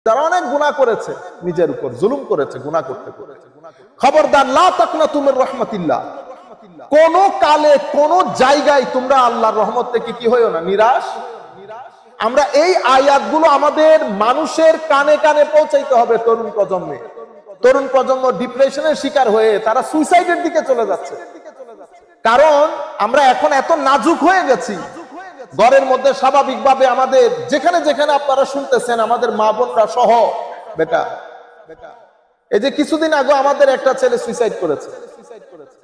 যারা অনেক গুনাহ করেছে, নিজের উপর জুলুম করেছে, গুনাহ করতে করতে, খবরদার লা তাকনাতু মির রাহমাতিল্লাহ। কোন কালে কোন জায়গায় তোমরা আল্লাহর রহমত থেকে কি হইও না, নিরাশ। আমরা এই আয়াতগুলো আমাদের মানুষের কানে কানে পৌঁছাইতে হবে। তরুণ প্রজন্ম ডিপ্রেশনের শিকার হয়ে তারা সুইসাইডের দিকে চলে যাচ্ছে। কারণ আমরা এখন এত নাজুক হয়ে গেছি। ঘরের মধ্যে স্বাভাবিকভাবে আমাদের যেখানে যেখানে আপনারা শুনতেছেন, আমাদের মা বোনরা সহ, বেটা এই যে কিছুদিন আগে আমাদের একটা ছেলে সুইসাইড করেছে।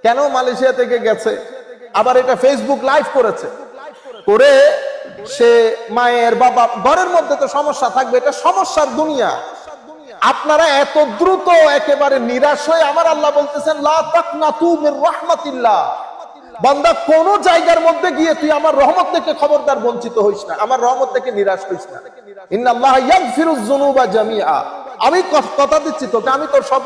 কেন? মালয়েশিয়া থেকে গেছে, আবার এটা ফেসবুক লাইভ করেছে, করে সে মায়ের বাবা, ঘরের মধ্যে তো সমস্যা থাকবে, এটা সমস্যার দুনিয়া। আপনারা এত দ্রুত একেবারে নিরাশ হয়ে, আমার আল্লাহ বলতেছেন লা তাকনাতু মির রাহমাতিল্লাহ। বান্দা কোন জায়গার মধ্যে গিয়ে তুই আমার রহমত থেকে খবরদার বঞ্চিত হইস না, আমার রহমত থেকে নিরাশ হইস না। ইন্নাল্লাহা ইয়াগফিরুয যুনুবা জামিআ। আমি কথা দিচ্ছি তোকে, আমি তোর সব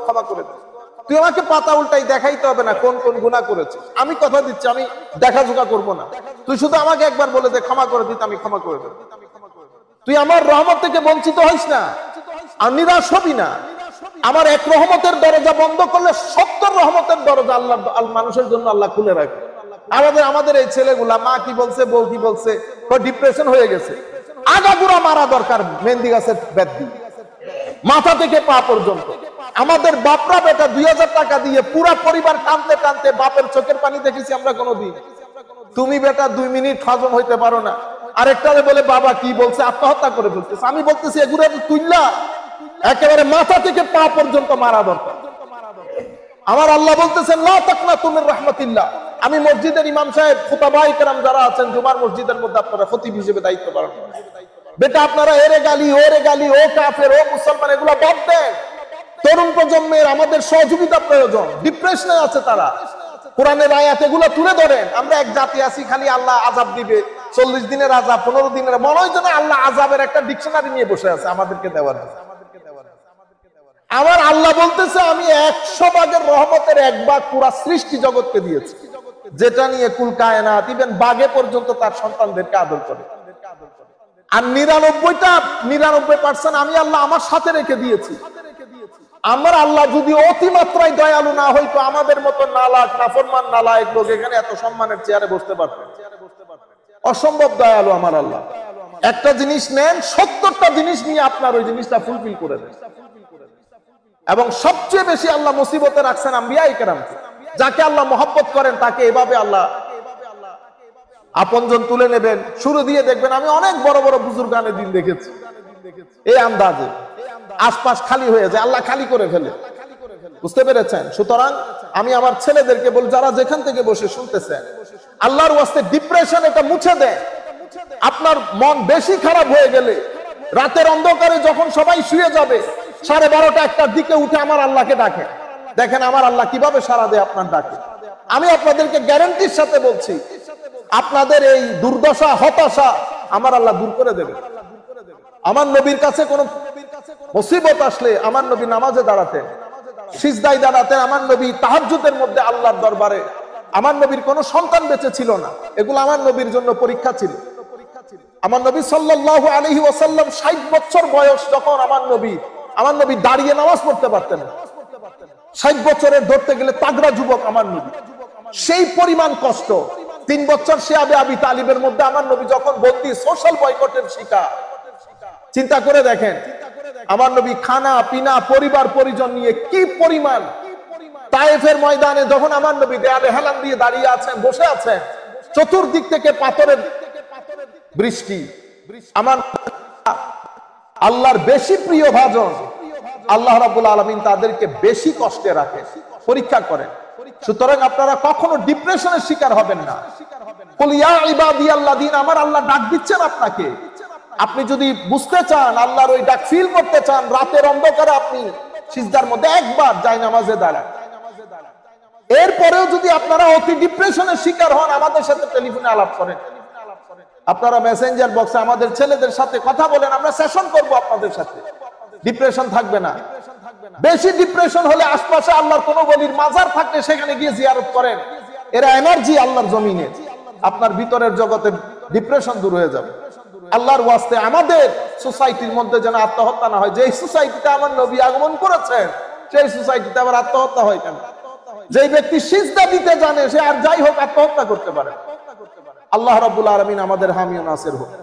ক্ষমা করে দেব। তুই আমাকে পাতা উল্টাই দেখাইতে হবে না কোন কোন গুনাহ করেছিস। আমি কথা দিচ্ছি, আমি দেখাজোকা করব না। তুই শুধু আমাকে একবার বলে দে ক্ষমা করে দিতে, আমি ক্ষমা করে দেব। তুই আমার রহমত থেকে বঞ্চিত হইস না, আর নিরাশ হবি না। আমার এক রহমতের দরজা বন্ধ করলে 70 রহমতের দরজা আল্লাহ মানুষের জন্য আল্লাহ খুলে রাখে। আমাদের এই ছেলেগুলা, মা কি বলছে, বউ কি বলছে, ডিপ্রেশন হয়ে গেছে। আগাগোড়া মারা দরকার মেহেন্দি গাছের ব্যাধি, মাথা থেকে পা পর্যন্ত। আমাদের বাপরা বেটা 2000 টাকা দিয়ে পুরা পরিবার টানতে টানতে, বাপের চোখের পানি দেখেছি আমরা কোনোদিন। তুমি বেটা 2 মিনিট হজম হইতে পারো না, আরেকটারে বলে বাবা কি বলছে, আত্মহত্যা করে ফেলতেছে। আমি বলতেছি এগুলো তুইলা একেবারে মাথা থেকে পা পর্যন্ত মারা দরকার। আমার আল্লাহ বলতেছেন লা তাকনাতু মির রাহমাতিল্লাহ। আমি মসজিদের ইমাম সাহেব, খুতাবায়ে কেরাম যারা আছেন জুমার মসজিদের মধ্যে, আপনারা খতিব হিসেবে দায়িত্ব পালন করেন। বেটা আপনারা এরে গালি, ওরে গালি, ও কাফের, ও মুসলমান, এগুলো বাদ দেন। তরুণ প্রজন্মের আমাদের সহযোগিতা প্রয়োজন। ডিপ্রেশনে আছে তারা, কোরআনের আয়াত এগুলো তুলে ধরেন। আমরা এক জাতি আছি, খালি আল্লাহ আযাব দিবে, 40 দিনের আযাব, 15 দিনের, মনে হয় যেন আল্লাহ আযাবের একটা ডিকশনারি নিয়ে বসে আছে আমাদেরকে দেওয়ার। আমার আল্লাহ বলতেছে আমি 100 ভাগের রহমতের 1 ভাগ পুরা সৃষ্টি জগৎকে দিয়েছি, যেটা নিয়ে কুল কায়নাত, ইভেন বাঘে পর্যন্ত তার সন্তানদেরকে আদর করে। আর 99% আমি আল্লাহ আমার সাথে রেখে দিয়েছি। আমার আল্লাহ যদি অতিমাত্রায় দয়ালু না হইতো, আমাদের মতো নালাক, নাফরমান, নালায়েক লোক এখানে এত সম্মানের চেয়ারে বসতে পারতেন? অসম্ভব দয়ালু আমার আল্লাহ। একটা জিনিস নেন, 70টা জিনিস নিয়ে আপনার ওই জিনিসটা ফুলফিল করে দেন। এবং সবচেয়ে বেশি আল্লাহ মুসিবতে রাখছেন আম্বিয়ায়ে কেরামকে। যাকে আল্লাহ মহব্বত করেন তাকে এভাবে আল্লাহ আপনজন তুলে নেবেন। শুরু দিয়ে দেখবেন, আমি অনেক বড় বড় বুজুর্গানের দিন দেখেছি, এই আন্দাজে আশপাশ খালি হয়ে যায়, আল্লাহ খালি করে ফেলে। বুঝতে পেরেছেন? সুতরাং আমি আমার ছেলেদেরকে বলি, যারা যেখান থেকে বসে শুনতেছেন, আল্লাহর ওয়াস্তে ডিপ্রেশন এটা মুছে দেন। আপনার মন বেশি খারাপ হয়ে গেলে রাতের অন্ধকারে যখন সবাই শুয়ে যাবে, 12:30 1টার দিকে উঠে আমার আল্লাহকে ডাকে। দেখেন আমার আল্লাহ কিভাবে সাড়া দেয় আপনার ডাকে। আমি আপনাদেরকে গ্যারান্টির সাথে বলছি, আপনাদের এই দুর্দশা, হতাশা আমার আল্লাহ দূর করে দেবে। আমার নবীর কাছে কোন মুসিবত আসলে আমার নবী নামাজে দাঁড়াতেন, সিজদায় দাঁড়াতেন। আমার নবী তাহাজ্জুদের মধ্যে আল্লাহর দরবারে, আমার নবীর কোনো সন্তান বেঁচে ছিল না, এগুলো আমার নবীর জন্য পরীক্ষা ছিল। আমার নবী সাল্লাল্লাহু আলাইহি ওয়াসাল্লাম 60 বছর বয়স যখন আমার নবী দাঁড়িয়ে নামাজ পড়তে পারতেন। 60 বছরের ধরতে গেলে তাগড়া যুবক আমার নবী। সেই পরিমাণ কষ্ট 3 বছর শিয়াবে আবি তালিবের মধ্যে আমার নবী যখন বন্দী, সোশ্যাল বয়কটের শিকার। চিন্তা করে দেখেন আমার নবী খানা পিনা, পরিবার পরিজন নিয়ে কি পরিমাণ। তায়েফের ময়দানে যখন আমার নবী দেয়ালে হেলান দিয়ে দাঁড়িয়ে আছেন, বসে আছেন, চতুর্দিক থেকে পাথরের বৃষ্টি। আমার আল্লাহর বেশি প্রিয় ভাজন আল্লাহ রাব্বুল আলামিন তাদেরকে বেশি কষ্টে রাখে, পরীক্ষা করেন। সুতরাং আপনারা কখনো ডিপ্রেশনের শিকার হবেন না। কুল ইয়া ইবাদিয়াল্লাযিনা, আমার আল্লাহ ডাক দিচ্ছেন আপনাকে। আপনি যদি বুঝতে চান, আল্লাহর ওই ডাক ফিল করতে চান, রাতের অন্ধকারে আপনি সিজদার মধ্যে একবার জায়নামাজে দাঁড়ান। এরপরেও যদি আপনারা অতি ডিপ্রেশনের শিকার হন, আমাদের সাথে টেলিফোনে আলাপ করেন। আপনারা মেসেঞ্জার বক্সে আমাদের ছেলেদের সাথে কথা বলেন, আমরা সেশন করব আপনাদের সাথে। ডিপ্রেশন থাকবে না। বেশি ডিপ্রেশন হলে আশপাশে আল্লাহর কোন ওলির মাজার থাকলে সেখানে গিয়ে জিয়ারত করেন। এরা এনার্জি আল্লাহর জমিনে, আপনার ভিতরের জগতের ডিপ্রেশন দূর হয়ে যাবে। আল্লাহর ওয়াস্তে আমাদের সোসাইটির মধ্যে যেন আত্মহত্যা না হয়। যে সোসাইটিতে আমার নবী আগমন করেছেন সেই সোসাইটিতে আবার আত্মহত্যা হয় কেন? যে ব্যক্তি সিজদা দিতে জানে সে আর যাই হোক আত্মহত্যা করতে পারে। আল্লাহ রাব্বুল আলামিন আমাদের হামি ও নাসির হোক।